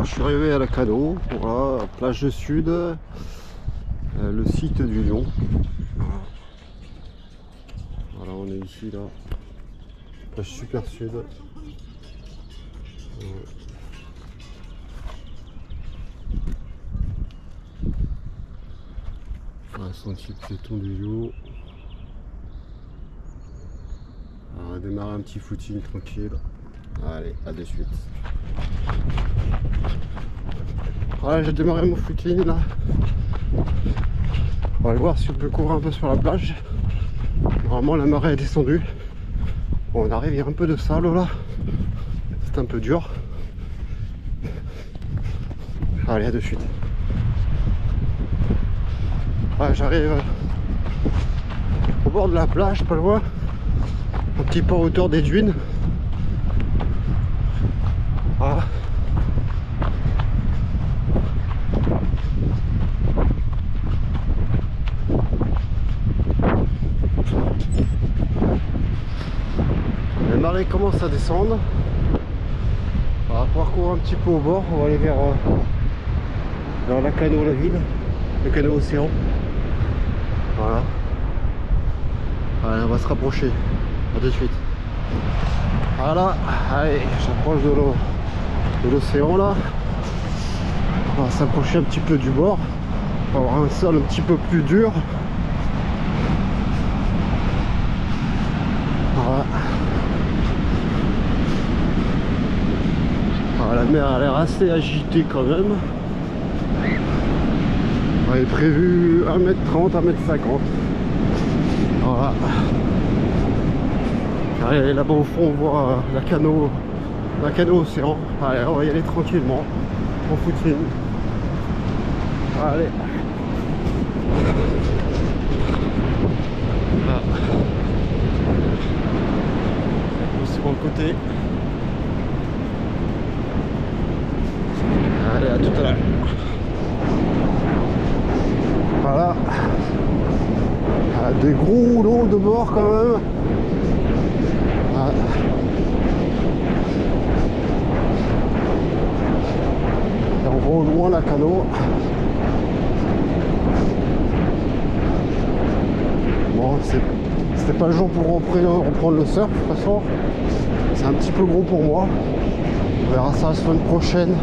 Alors je suis arrivé à la Cano, voilà, plage de Sud, le site du Lion. Voilà, on est ici là, plage super sud. Voilà, sentier piéton du Lion. On va démarrer un petit footing tranquille. Allez, à de suite. Voilà, j'ai démarré mon footing là. On va aller voir si on peut courir un peu sur la plage. Normalement la marée est descendue. Bon, on arrive, il y a un peu de sable là. C'est un peu dur. Allez, à de suite. Ouais, j'arrive au bord de la plage, pas loin. Un petit peu en hauteur des dunes. Voilà. La marée commence à descendre. On va pouvoir courir un petit peu au bord. On va aller vers la Cano, la ville, le Cano Océan. Voilà. Allez, on va se rapprocher. A de suite. Voilà. Allez, j'approche de l'océan là. On va s'approcher un petit peu du bord. On va avoir un sol un petit peu plus dur. Voilà. Alors, la mer a l'air assez agitée quand même. Elle est prévu 1m30, 1m50. Voilà. Allez, là-bas au fond on voit la Cano Océan. Allez, on va y aller tranquillement. En footing. Allez. Là. Aussi bon côté. Allez, à tout à l'heure. Voilà. Des gros rouleaux de bord quand même. Voilà. Et on voit au loin la Cano. Bon, c'était pas le jour pour reprendre le surf de toute façon. C'est un petit peu gros pour moi. On verra ça la semaine prochaine.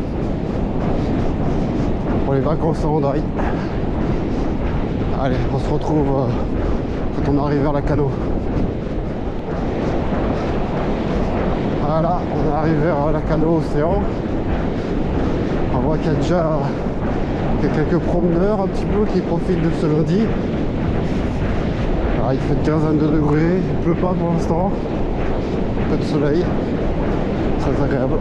Pour les vacances à Andry. Allez, on se retrouve quand on arrive vers la Cano. Voilà, on arrive vers la Cano Océan. On voit qu'il y a déjà quelques promeneurs un petit peu qui profitent de ce lundi. Alors, il fait une quinzaine de degrés, il pleut pas pour l'instant. Un peu de soleil, très agréable.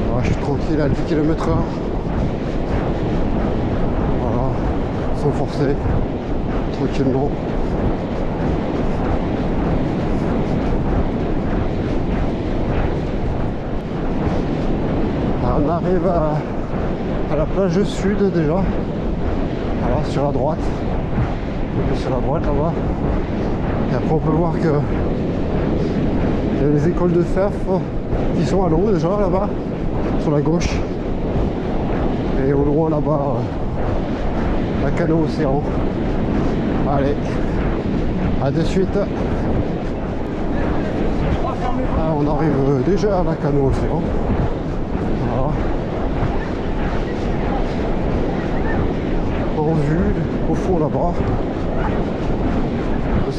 Alors, je suis tranquille à 10 km/h. Voilà, sans forcer, tranquillement. On arrive à la plage sud déjà. Alors sur la droite. Un peu sur la droite là-bas. Et après on peut voir que il y a les écoles de surf qui sont à l'eau déjà là-bas. Sur la gauche. Et au loin là-bas la Cano Océan. Allez. À de suite. Ah, on arrive déjà à la Cano Océan. Voilà. En vue, au fond là-bas, le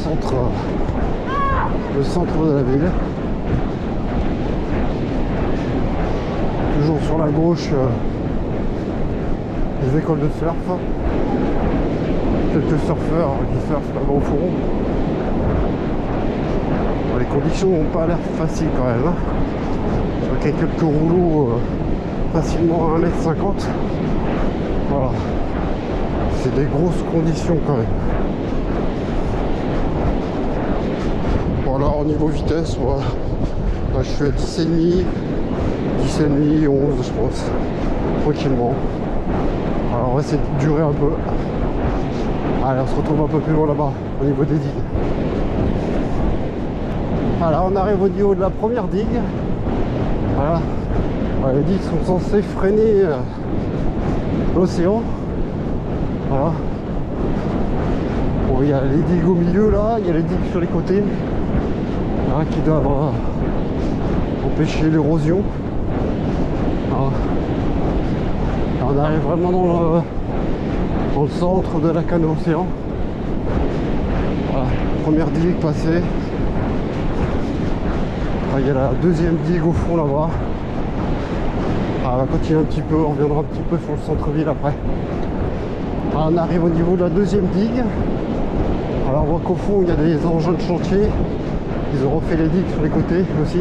centre de la ville. Toujours sur la gauche, les écoles de surf. Quelques surfeurs qui surfent là-bas au fond. Bon, les conditions n'ont pas l'air faciles quand même. Il y a quelques rouleaux facilement à 1m50. Voilà. C'est des grosses conditions quand même. Voilà, au niveau vitesse, moi, je suis à 10,5, 11 je pense. Tranquillement. Alors on va essayer de durer un peu. Allez, on se retrouve un peu plus loin là-bas, au niveau des digues. Voilà, on arrive au niveau de la première digue. Voilà. Les digues sont censées freiner l'océan. Voilà. Bon, il y a les digues au milieu là, il y a les digues sur les côtés là, qui doivent empêcher l'érosion. Voilà. On arrive vraiment dans le centre de la canne océan. Voilà. Première digue passée. Il y a la deuxième digue au fond là-bas. On va continuer un petit peu, on reviendra un petit peu sur le centre-ville après. On arrive au niveau de la deuxième digue. Alors on voit qu'au fond il y a des engins de chantier. Ils ont refait les digues sur les côtés aussi.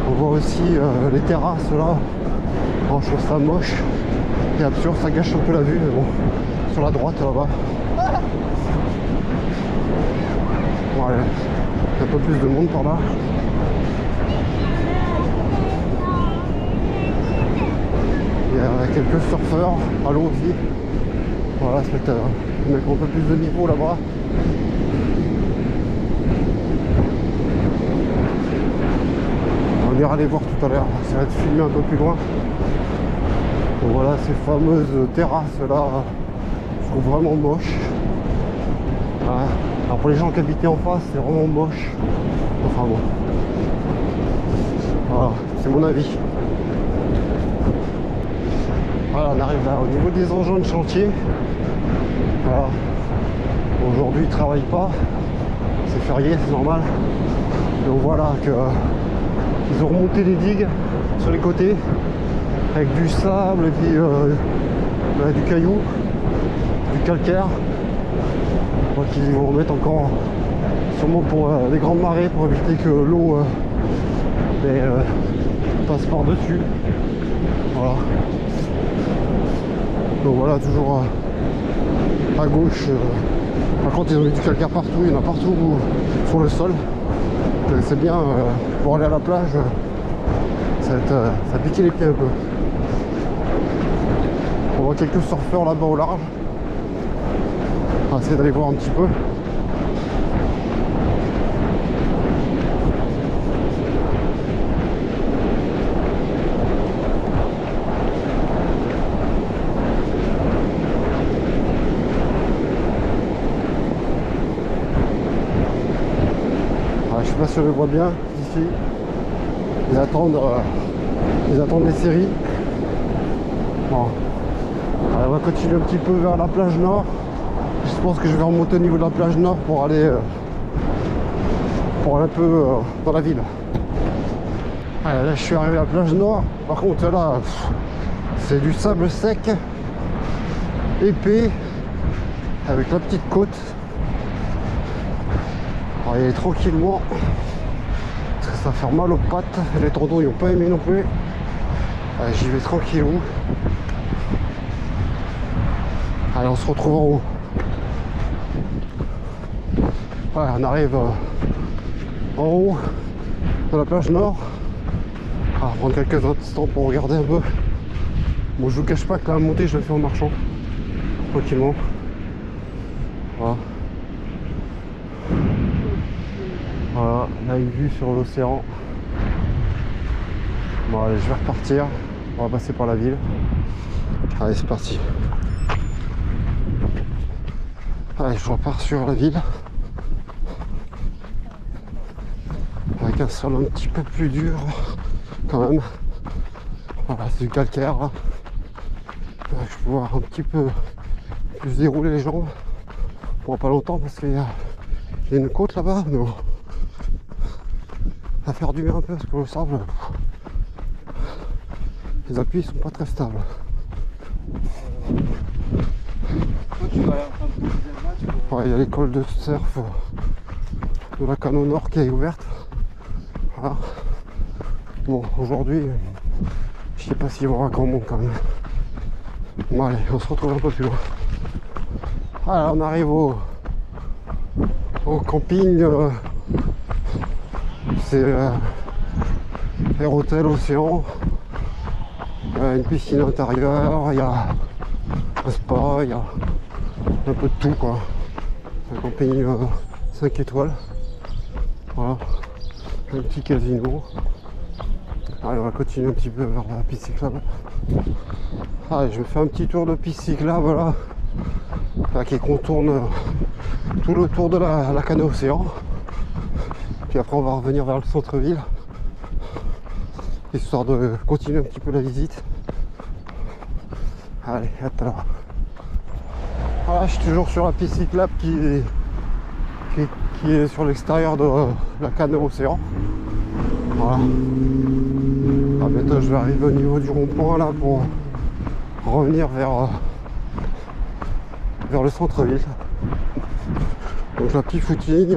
On voit aussi les terrasses là. Oh, je trouve ça moche et absurde, ça gâche un peu la vue, mais bon. Sur la droite là-bas. Voilà. Un peu plus de monde par là. Il y a quelques surfeurs à l'eau aussi. Voilà, c'est mettre un peu plus de niveau là-bas. On ira les voir tout à l'heure. Ça va être filmé un peu plus loin. Donc voilà ces fameuses terrasses là. Je trouve vraiment moche. Voilà. Alors pour les gens qui habitaient en face, c'est vraiment moche. Enfin bon. Voilà, c'est mon avis. Voilà, on arrive là au niveau des engins de chantier. Voilà. Aujourd'hui ils ne travaillent pas. C'est férié, c'est normal. Donc voilà que ils ont remonté les digues sur les côtés avec du sable et puis du caillou, du calcaire. Je crois qu'ils vont remettre encore sûrement pour les grandes marées pour éviter que l'eau passe par dessus. Voilà. Donc voilà, toujours à gauche. Par contre ils ont mis du calcaire partout, il y en a partout sur le sol. C'est bien pour aller à la plage, ça piquait les pieds un peu. On voit quelques surfeurs là-bas au large. On va essayer d'aller voir un petit peu. Je sais pas si je le vois bien ici. Ils attendent les séries. Bon. Alors on va continuer un petit peu vers la plage nord. Je pense que je vais remonter au niveau de la plage nord pour aller un peu dans la ville. Allez, là je suis arrivé à la plage nord. Par contre là c'est du sable sec, épais, avec la petite côte. On va y aller tranquillement parce que ça fait mal aux pattes. Les tendons ils n'ont pas aimé non plus. Allez, j'y vais tranquillou. Allez, on se retrouve en haut. Ouais, on arrive en haut de la plage nord. On va prendre quelques instants pour regarder un peu. Bon, je vous cache pas que la montée je la fais en marchant tranquillement. Voilà. Voilà, là une vue sur l'océan. Bon allez, je vais repartir. On va passer par la ville. Allez, c'est parti. Allez, je repars sur la ville. Avec un sol un petit peu plus dur quand même. Voilà, c'est du calcaire là. Je vais pouvoir un petit peu plus dérouler les jambes. Pour pas longtemps parce qu'il y a une côte là-bas, mais bon. Ça va faire du bien un peu parce que le sable, les appuis sont pas très stables. Ouais, il y a l'école de surf de la Canne au Nord qui est ouverte. Voilà. Bon, aujourd'hui, je sais pas s'il y aura grand monde quand même. Bon, allez, on se retrouve un peu plus loin. Voilà, on arrive au camping. C'est Air Hôtel Océan. Il y a une piscine intérieure, il y a un spa, il y a un peu de tout quoi. Un camping 5 étoiles. Voilà. Un petit casino. Allez, on va continuer un petit peu vers la piste cyclable. Allez, je vais faire un petit tour de piste cyclable là, qui contourne tout le tour de la Cano Océan. Puis après on va revenir vers le centre-ville, histoire de continuer un petit peu la visite. Allez, à tout à l'heure. Voilà, je suis toujours sur la piste cyclable qui est sur l'extérieur de la Cano Océan. Voilà. Ah, bientôt je vais arriver au niveau du rond-point là pour revenir vers le centre-ville. Donc la petit footing,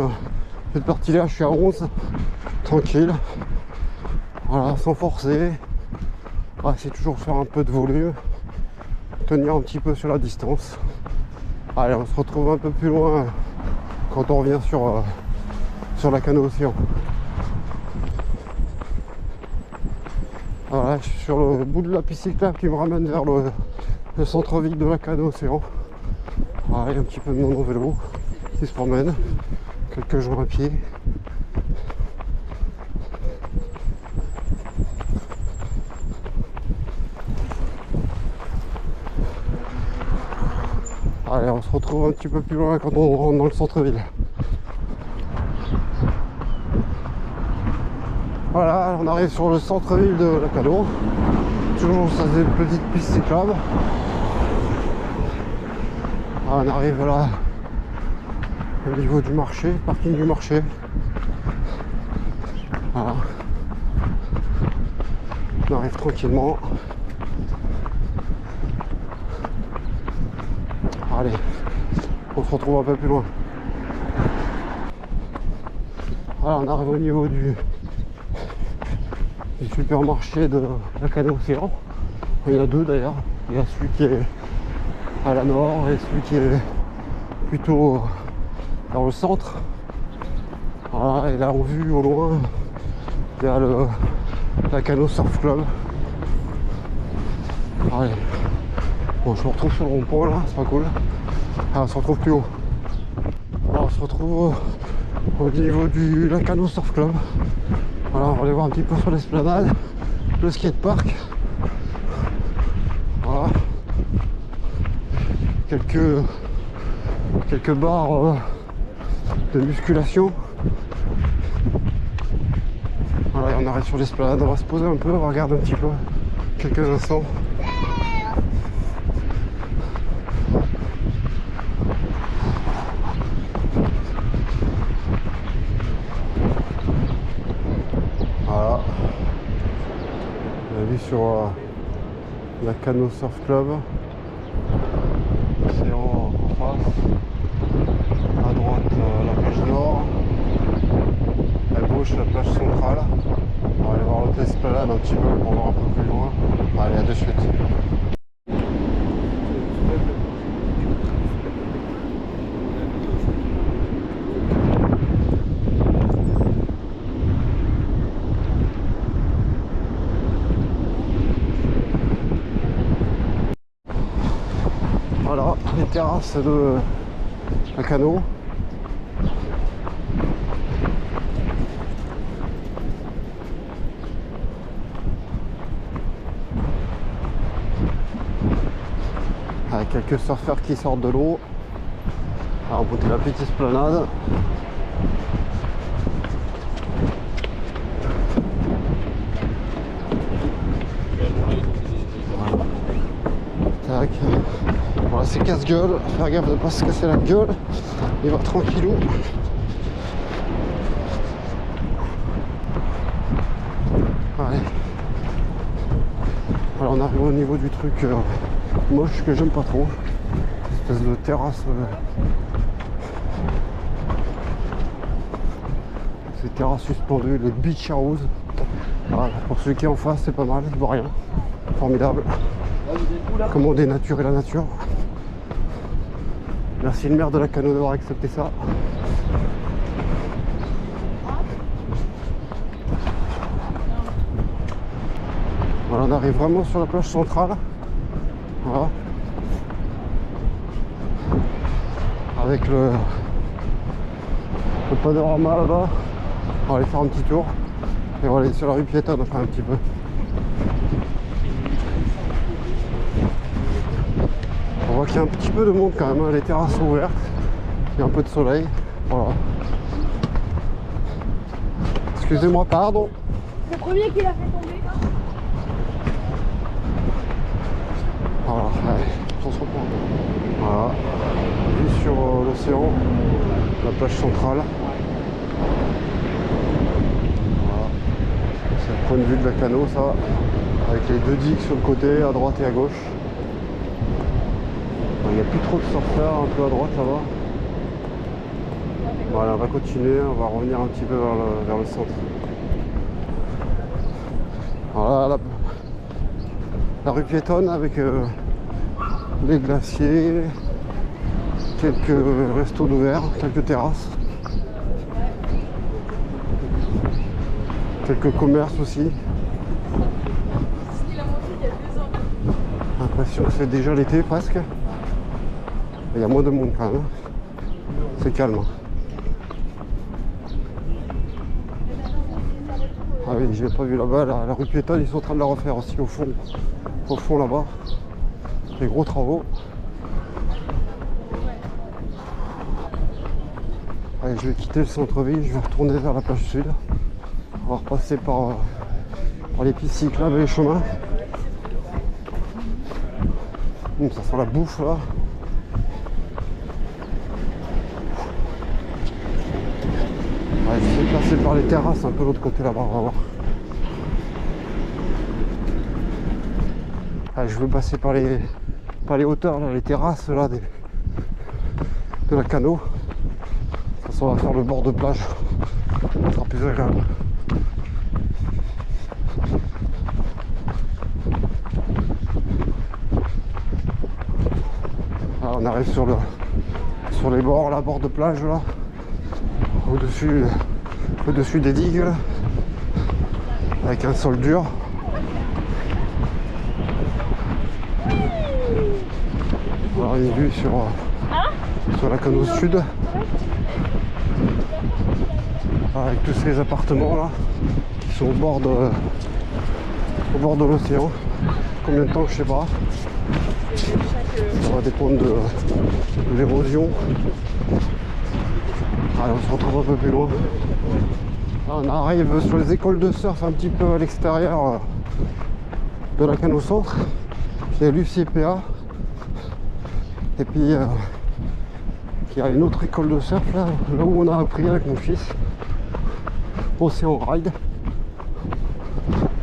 cette partie là je suis à 11, tranquille, voilà, sans forcer. Ah, c'est toujours faire un peu de volume, tenir un petit peu sur la distance. Allez, on se retrouve un peu plus loin quand on revient sur la Cano Océan. Voilà, je suis sur le bout de la piste cyclable qui me ramène vers le centre-ville de la Cano Océan. Voilà, il y a un petit peu de monde en vélo qui se promène, quelques gens à pied. Allez, on se retrouve un petit peu plus loin quand on rentre dans le centre-ville. Voilà, on arrive sur le centre-ville de la Cano. Toujours sur cette petite piste cyclable. On arrive là au niveau du marché, parking du marché. Voilà. On arrive tranquillement. Allez, on se retrouve un peu plus loin. Voilà, on arrive au niveau du supermarché de la Cano Océan. Il y en a deux d'ailleurs. Il y a celui qui est à la nord et celui qui est plutôt dans le centre. Voilà, et là on vue au loin, il y a la Cano Surf Club. Allez. Bon, je me retrouve sur le rond-point là, c'est pas cool. Ah, on se retrouve plus haut. Alors, on se retrouve au niveau du la Cano Surf Club. Voilà, on va aller voir un petit peu sur l'esplanade, le skatepark. Voilà. Quelques barres de musculation. Voilà, et on arrive sur l'esplanade, on va se poser un peu, on va regarder un petit peu quelques instants. Voilà, on a vu sur la Cano Surf Club, l'océan en face, à droite la plage nord, à gauche la plage centrale. On va aller voir l'autre esplanade un petit peu pour voir un peu plus loin. Allez, à de suite. Voilà, les terrasses de la Cano. Avec quelques surfeurs qui sortent de l'eau. On va monter la petite esplanade. Voilà. Tac. Voilà, c'est casse-gueule. Faire gaffe de ne pas se casser la gueule. Il va tranquillou. Allez. Voilà, on arrive au niveau du truc moche que j'aime pas trop. Cette espèce de terrasse. Ces terrasses suspendues, les beach house. Voilà, pour ceux qui est en face, c'est pas mal, je vois rien. Formidable. Comment on dénaturer la nature. Merci le maire de la Cano d'avoir accepté ça. Voilà, on arrive vraiment sur la plage centrale. Voilà. Avec le panorama là-bas. On va aller faire un petit tour. Et on va aller sur la rue piétonne enfin un petit peu. On voit qu'il y a un petit peu de monde quand même, hein. Les terrasses sont ouvertes, il y a un peu de soleil. Voilà. Excusez-moi, pardon. Le premier qui l'a fait tomber. Voilà, allez, on se reprend. Voilà, vue sur l'océan, la plage centrale. Voilà, c'est le point de vue de la canot, ça, avec les deux digues sur le côté, à droite et à gauche. Il n'y a plus trop de surfeurs, un peu à droite là-bas. Voilà, on va continuer, on va revenir un petit peu vers le centre. Voilà la rue piétonne avec les glaciers, quelques restos d'ouvert, quelques terrasses, quelques commerces aussi. L'impression que c'est déjà l'été presque. Il y a moins de monde quand même. C'est calme. Ah oui, j'ai pas vu là-bas, la rue piétonne, ils sont en train de la refaire aussi au fond là-bas. Des gros travaux. Allez, je vais quitter le centre-ville, je vais retourner vers la plage sud. On va repasser par les pistes cyclables et les chemins. Ça sent la bouffe là. Allez, je vais passer par les terrasses un peu de l'autre côté là-bas, on va voir. Allez, je vais passer par les hauteurs, là, les terrasses là, de la canot. De toute façon, on va faire le bord de plage. Ça sera plus agréable. Alors, on arrive sur les bords, la bord de plage là. Au-dessus des digues là, avec un sol dur. Voilà une vue sur la canot sud, avec tous ces appartements là qui sont au bord de l'océan. Combien de temps, je sais pas. Ça va dépendre de l'érosion. Allez, on se retrouve un peu plus loin. Là, on arrive sur les écoles de surf un petit peu à l'extérieur de la canot centre. Il y a l'UCPA. Et puis il y a une autre école de surf là où on a appris avec mon fils. Océan Ride.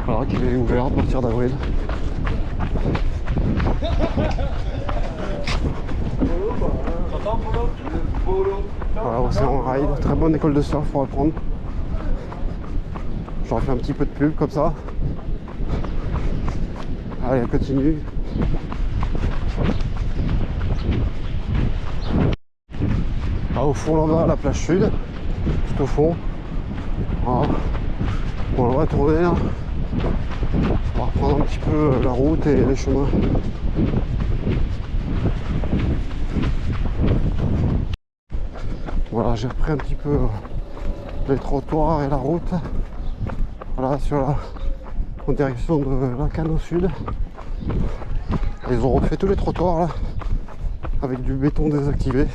Voilà, qui est ouvert à partir d'avril. Voilà, Océan Ride, très bonne école de surf pour apprendre. J'en fais un petit peu de pub comme ça. Allez, on continue. Ah, au fond là-bas, la plage sud, tout au fond. Voilà. Bon, on va tourner. Hein. On va reprendre un petit peu la route et les chemins. Voilà, j'ai repris un petit peu les trottoirs et la route. Voilà, en direction de la canot sud. Ils ont refait tous les trottoirs là, avec du béton désactivé.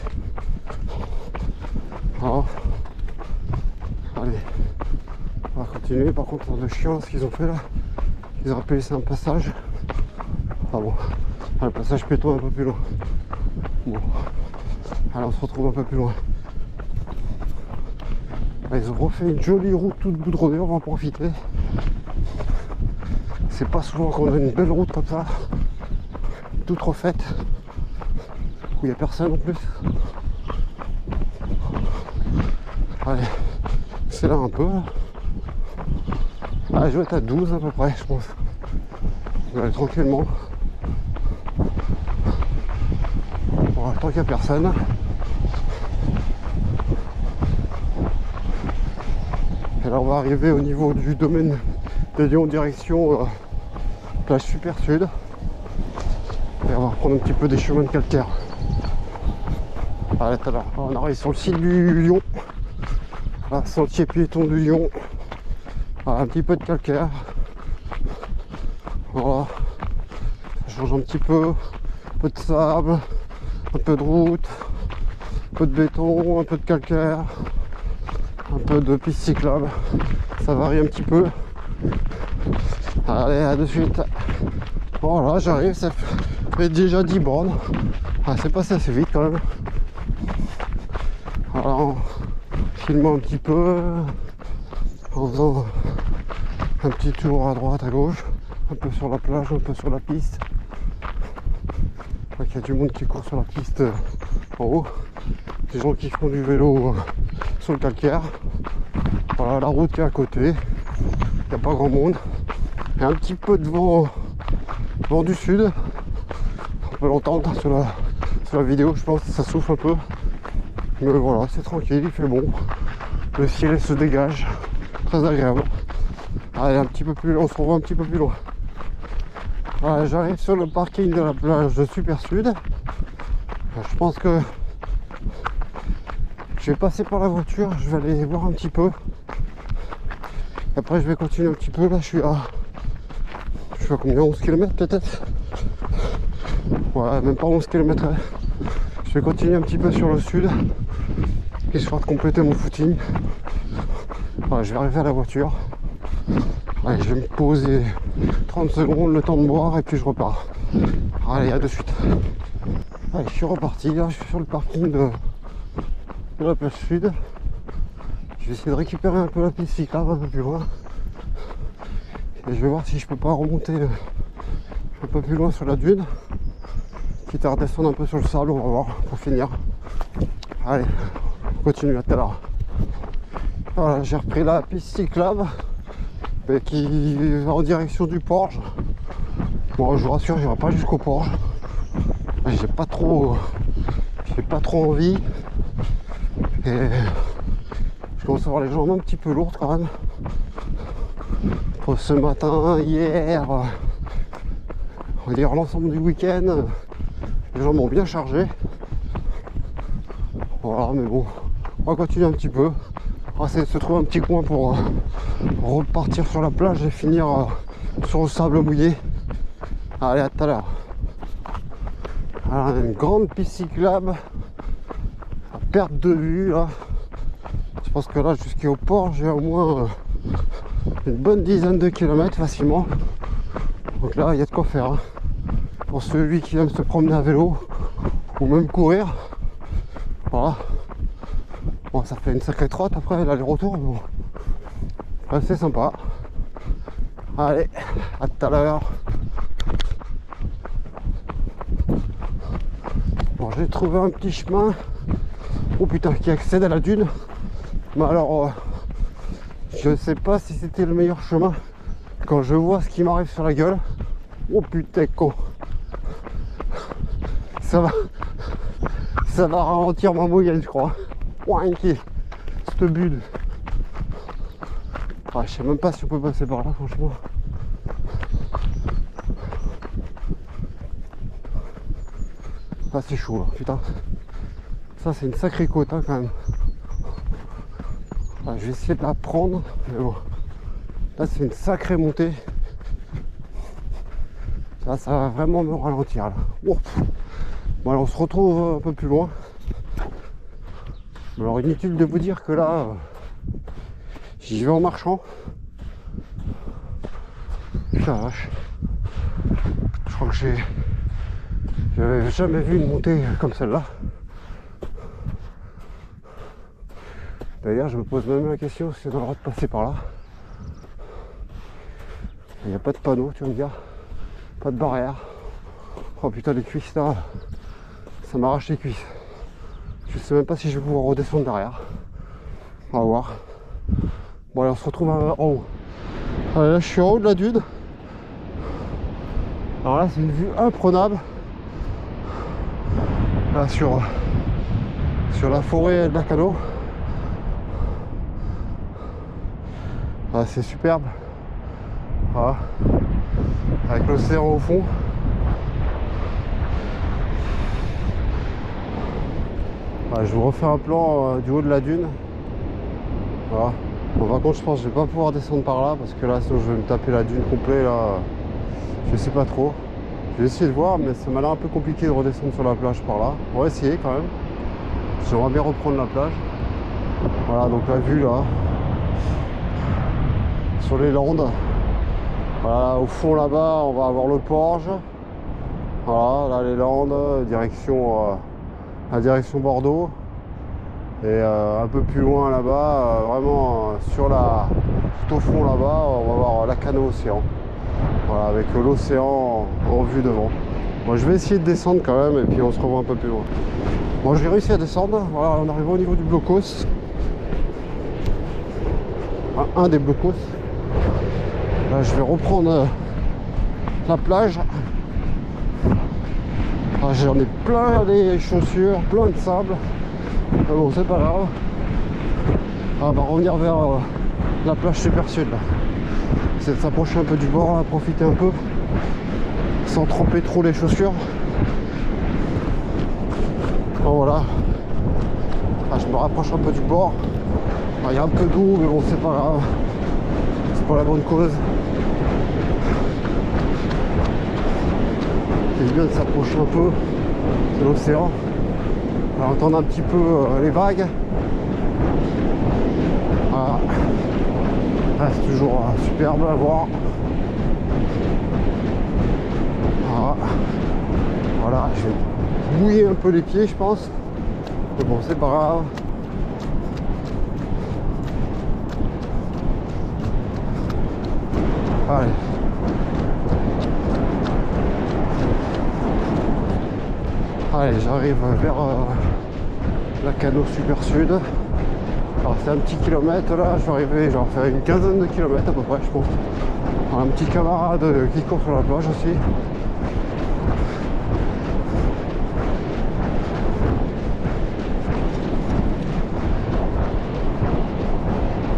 Voilà. Allez, on va continuer. Par contre, le chiant, ce qu'ils ont fait là, ils auraient pu laisser un passage. Ah bon, le passage piéton un peu plus loin. Bon, allez, on se retrouve un peu plus loin. Ils ont refait une jolie route toute goudronnée, on va en profiter. C'est pas souvent qu'on a une belle route comme ça, toute refaite, où il n'y a personne en plus. Allez, c'est là un peu. Allez, je vais être à 12 à peu près, je pense. Je vais aller tranquillement. Voilà, tant qu'il n'y a personne. Et là on va arriver au niveau du domaine des Lions direction plage super sud. Et on va reprendre un petit peu des chemins de calcaire. Allez, tout à l'heure, on arrive sur le site du Lion. Là, sentier piéton du Lion. Voilà, un petit peu de calcaire. Voilà. Ça change un petit peu. Un peu de sable, un peu de route, un peu de béton, un peu de calcaire, un peu de piste cyclable. Ça varie un petit peu. Allez, à de suite. Voilà, j'arrive, ça fait déjà 10 bornes. Ah, c'est passé assez vite quand même. Voilà, en filmant un petit peu, en faisant un petit tour à droite, à gauche, un peu sur la plage, un peu sur la piste. Il y a du monde qui court sur la piste en haut, des gens qui font du vélo sur le calcaire. Voilà, la route qui est à côté, il n'y a pas grand monde. Il y a un petit peu de vent du sud, on peut l'entendre sur la vidéo, je pense que ça souffle un peu. Mais voilà, c'est tranquille, il fait bon, le ciel se dégage, très agréable. Allez, un petit peu plus loin, on se revoit un petit peu plus loin. Voilà, j'arrive sur le parking de la plage de Super Sud. Je pense que je vais passer par la voiture, je vais aller voir un petit peu. Après je vais continuer un petit peu, là je suis à combien, 11 km peut-être. Ouais, même pas 11 km. Je vais continuer un petit peu sur le sud, histoire de compléter mon footing. Voilà, je vais arriver à la voiture. Allez, je vais me poser 30 secondes, le temps de boire et puis je repars. Allez, à de suite. Allez, je suis reparti, là je suis sur le parking de la plage sud. Je vais essayer de récupérer un peu la piste cyclable un peu plus loin. Et je vais voir si je peux pas remonter un peu plus loin sur la dune. Quitte à redescendre un peu sur le sable, on va voir pour finir. Allez, on continue à tout à l'heure. Voilà, j'ai repris la piste cyclable qui va en direction du Porge. Bon, je vous rassure, j'irai pas jusqu'au Porge. J'ai pas trop envie. Et je commence à avoir les jambes un petit peu lourdes quand même. Pour ce matin, hier, on va dire l'ensemble du week-end, les jambes m'ont bien chargé. Voilà, mais bon, on va continuer un petit peu. On va essayer de se trouver un petit coin pour repartir sur la plage et finir sur le sable mouillé. Allez, à tout à l'heure. Alors, une grande piste cyclable à perte de vue là. Je pense que là jusqu'au port j'ai au moins une bonne dizaine de kilomètres facilement. Donc là il y a de quoi faire hein. Pour celui qui aime se promener à vélo ou même courir. Voilà. Bon, ça fait une sacrée trotte après l'aller-retour, mais bon. Après, c'est sympa. Allez, à tout à l'heure. Bon, j'ai trouvé un petit chemin. Oh putain, qui accède à la dune. Mais alors, je sais pas si c'était le meilleur chemin. Quand je vois ce qui m'arrive sur la gueule. Oh putain, con. Ça va ralentir ma moyenne, je crois. Wanky, cette bulle. Ah, je sais même pas si on peut passer par là, franchement. Ah, c'est chaud là, putain. Ça, c'est une sacrée côte hein, quand même. Ah, je vais essayer de la prendre, mais bon. Là, c'est une sacrée montée. Ça va vraiment me ralentir là. Oh. Bon, alors on se retrouve un peu plus loin. Alors inutile de vous dire que là j'y vais en marchant. Putain vache. Je crois que j'avais jamais vu une montée comme celle-là. D'ailleurs je me pose même la question si on a le droit de passer par là. Il n'y a pas de panneau, tu vas me dire. Pas de barrière. Oh putain les cuisses là. Ça m'arrache les cuisses. Je sais même pas si je vais pouvoir redescendre derrière. On va voir. Bon allez, on se retrouve en haut. Allez, là je suis en haut de la dune. Alors là c'est une vue imprenable. Là sur la forêt de Lacanau. Ah, c'est superbe. Voilà. Avec l'océan au fond. Je vous refais un plan du haut de la dune. Voilà. Bon, par contre, je pense que je vais pas pouvoir descendre par là parce que là, sinon, je vais me taper la dune complète là. Je sais pas trop. Je vais essayer de voir, mais ça m'a l'air un peu compliqué de redescendre sur la plage par là. On va essayer quand même. J'aimerais bien reprendre la plage. Voilà, donc la vue là. Sur les Landes. Voilà, au fond là-bas, on va avoir le Porge. Voilà, là les Landes, la direction Bordeaux. Et un peu plus loin là-bas, vraiment tout au fond là-bas, on va voir la Cano Océan. Voilà, avec l'océan en vue devant. Moi je vais essayer de descendre quand même et puis on se revoit un peu plus loin. Bon, j'ai réussi à descendre. Voilà, on arrive au niveau du blocos. Un des blocos. Là, je vais reprendre la plage. Ah, j'en ai plein les chaussures, plein de sable. Mais bon, c'est pas grave. On va revenir vers la plage super sud là. C'est de s'approcher un peu du bord là, profiter un peu sans tremper trop les chaussures. Bon voilà. Ah, je me rapproche un peu du bord. Il y a un peu d'eau mais bon c'est pas grave. C'est pour la bonne cause. C'est bien de s'approcher un peu de l'océan. On va entendre un petit peu les vagues. Voilà. Ah, c'est toujours superbe à voir. Voilà, je vais mouiller un peu les pieds je pense. Mais bon c'est pas grave. Allez. Allez, j'arrive vers la Cano Super Sud. Alors c'est un petit kilomètre là, je vais arriver, je vais faire une quinzaine de kilomètres à peu près je pense. Alors, un petit camarade qui court sur la plage aussi.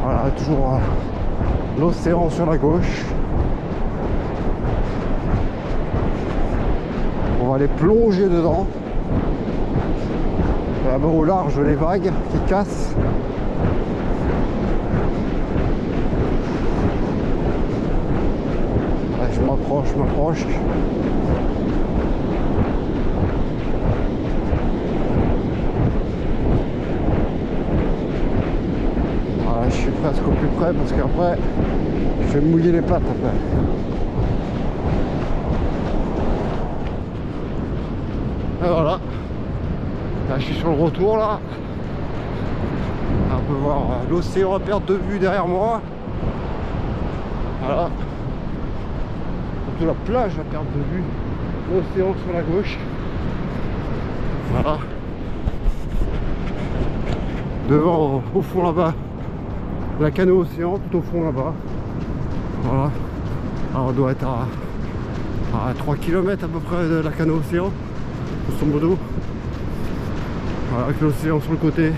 Voilà, toujours l'océan sur la gauche. On va aller plonger dedans. Là-bas au large, les vagues qui cassent. Ouais, je m'approche. Voilà, je suis presque au plus près parce qu'après, je vais me mouiller les pattes après. Et voilà. Là, je suis sur le retour là. On peut voir l'océan à perte de vue derrière moi. Voilà. Surtout la plage à perte de vue. L'océan sur la gauche. Voilà. Devant, au fond là-bas, la Cano Océan, tout au fond là-bas. Voilà. Alors on doit être à 3 km à peu près de la Cano Océan. Grosso modo. Voilà, avec l'océan sur le côté.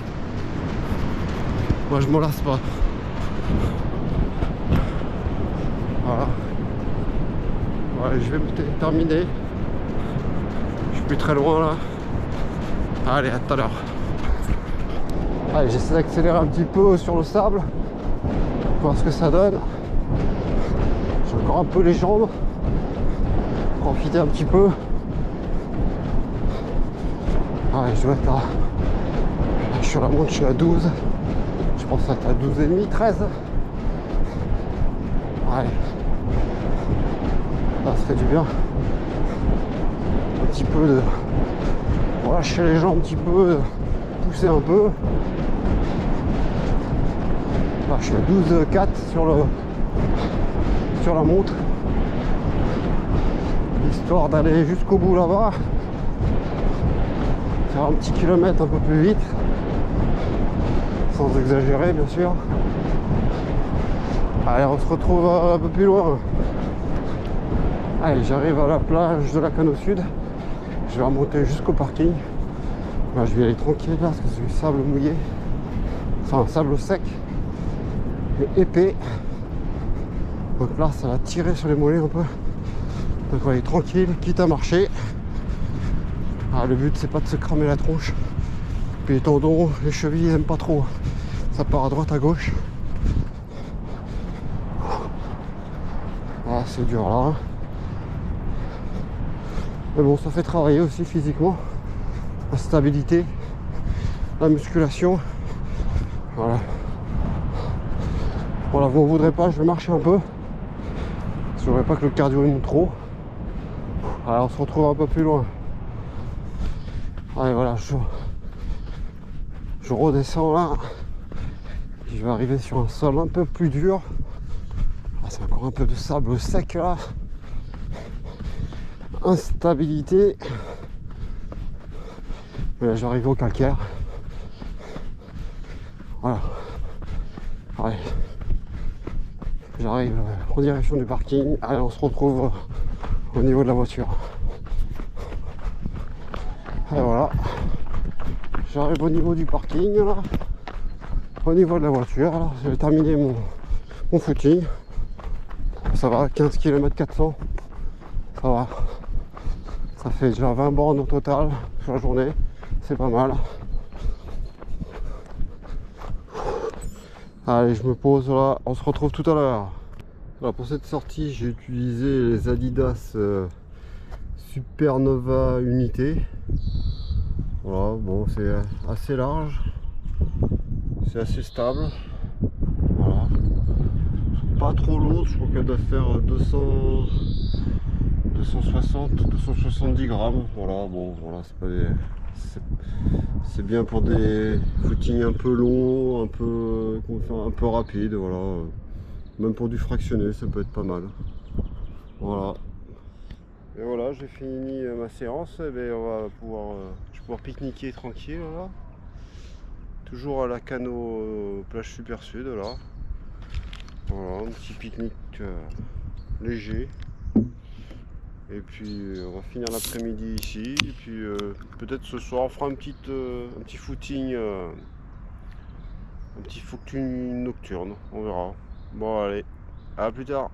Moi je m'en lasse pas. Voilà. Ouais, je vais terminer. Je suis plus très loin là. Allez, à tout à l'heure. Allez, j'essaie d'accélérer un petit peu sur le sable. Voir ce que ça donne. J'ai encore un peu les jambes. Profiter un petit peu. Allez, je dois être là. Je suis à la montre, je suis à 12. Je pense être à 12,5, 13. Allez. Ça serait du bien. Un petit peu de... relâcher les jambes un petit peu. Pousser un peu. Là, je suis à 12,4 sur la montre. Histoire d'aller jusqu'au bout là-bas. Faire un petit kilomètre un peu plus vite. Sans exagérer bien sûr. Allez, on se retrouve un peu plus loin. Allez, j'arrive à la plage de la Cano Sud. Je vais remonter jusqu'au parking. Là, je vais aller tranquille là parce que c'est du sable mouillé. Enfin, un sable sec. Mais épais. Donc là, ça va tirer sur les mollets un peu. Donc on va aller tranquille, quitte à marcher. Ah, le but, c'est pas de se cramer la tronche. Puis les tendons, les chevilles, ils aiment pas trop. Ça part à droite, à gauche. Ah, c'est dur là. Mais bon, ça fait travailler aussi physiquement. La stabilité, la musculation. Voilà. Voilà, vous ne voudrez pas, je vais marcher un peu. Parce que je voudrais pas que le cardio il monte trop. Alors on se retrouve un peu plus loin. Allez voilà, je redescends là. Je vais arriver sur un sol un peu plus dur. Ah, c'est encore un peu de sable sec là. Instabilité. Mais là j'arrive au calcaire. Voilà. Allez. J'arrive en direction du parking. Allez, on se retrouve au niveau de la voiture. Et voilà. J'arrive au niveau du parking là. Au niveau de la voiture. Là, je vais terminer mon footing. Ça va, 15 km 400. Ça va. Ça fait déjà 20 bornes au total sur la journée. C'est pas mal. Allez, je me pose là. On se retrouve tout à l'heure. Alors pour cette sortie, j'ai utilisé les Adidas Supernova Unité. Voilà, bon, c'est assez large. C'est assez stable. Voilà. Pas trop lourde, je crois qu'elle doit faire 270 grammes. Voilà, bon, voilà, c'est pas des... C'est bien pour des footings un peu longs, un peu rapide, voilà. Même pour du fractionné, ça peut être pas mal. Voilà. Et voilà, j'ai fini ma séance. Et bien, on va pouvoir, je vais pouvoir pique-niquer tranquille là. Toujours à la Cano plage Super Sud là. Voilà, un petit pique-nique léger. Et puis on va finir l'après-midi ici. Et puis peut-être ce soir on fera un petit footing, un petit footing nocturne. On verra. Bon allez, à plus tard.